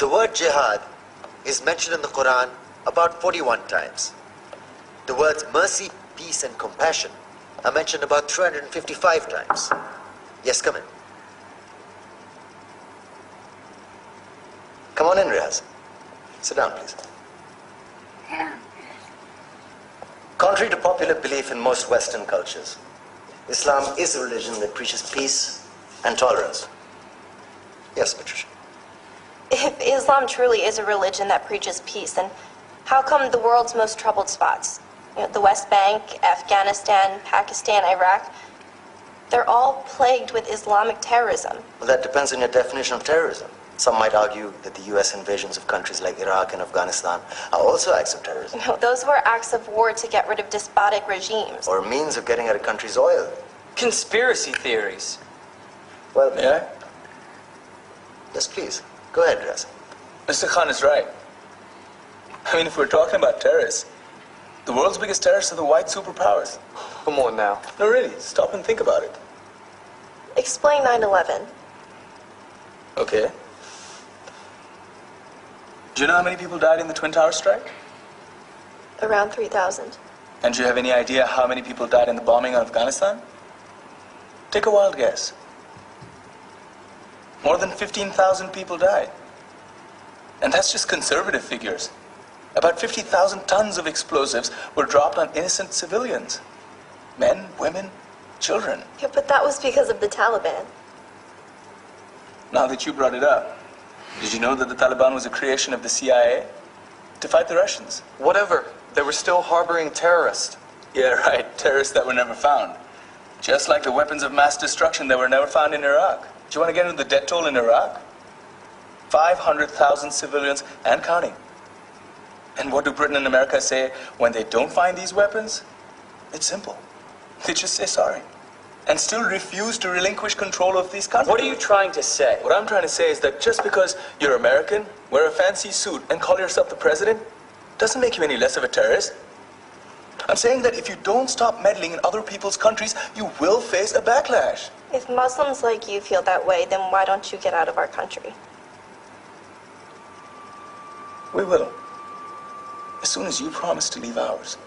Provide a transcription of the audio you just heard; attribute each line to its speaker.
Speaker 1: The word jihad is mentioned in the Quran about 41 times. The words mercy, peace, and compassion are mentioned about 355 times. Yes, come in. Come on in, Riaz. Sit down, please. Contrary to popular belief in most Western cultures, Islam is a religion that preaches peace and tolerance. Yes, Patricia.
Speaker 2: If Islam truly is a religion that preaches peace, then how come the world's most troubled spots, the West Bank, Afghanistan, Pakistan, Iraq, they're all plagued with Islamic terrorism?
Speaker 1: Well, that depends on your definition of terrorism. Some might argue that the U.S. invasions of countries like Iraq and Afghanistan are also acts of terrorism.
Speaker 2: No, those were acts of war to get rid of despotic regimes.
Speaker 1: Or a means of getting at a country's oil.
Speaker 3: Conspiracy theories.
Speaker 1: Well,
Speaker 3: May I?
Speaker 1: Yes, please. Go ahead, Riaz.
Speaker 3: Mr. Khan is right. I mean, if we're talking about terrorists, the world's biggest terrorists are the white superpowers.
Speaker 4: Come on now.
Speaker 3: No, really, stop and think about it.
Speaker 2: Explain 9/11.
Speaker 3: Okay. Do you know how many people died in the Twin Towers strike?
Speaker 2: Around 3,000.
Speaker 3: And do you have any idea how many people died in the bombing of Afghanistan? Take a wild guess. More than 15,000 people died. And that's just conservative figures. About 50,000 tons of explosives were dropped on innocent civilians. Men, women, children.
Speaker 2: Yeah, but that was because of the Taliban.
Speaker 3: Now that you brought it up, did you know that the Taliban was a creation of the CIA to fight the Russians?
Speaker 4: Whatever. They were still harboring terrorists.
Speaker 3: Yeah, right. Terrorists that were never found. Just like the weapons of mass destruction that were never found in Iraq. Do you want to get into the death toll in Iraq? 500,000 civilians and counting. And what do Britain and America say when they don't find these weapons? It's simple. They just say sorry. And still refuse to relinquish control of these countries.
Speaker 4: What are you trying to say?
Speaker 3: What I'm trying to say is that just because you're American, wear a fancy suit, and call yourself the president, doesn't make you any less of a terrorist. I'm saying that if you don't stop meddling in other people's countries, you will face a backlash.
Speaker 2: If Muslims like you feel that way, then why don't you get out of our country?
Speaker 3: We will. As soon as you promise to leave ours.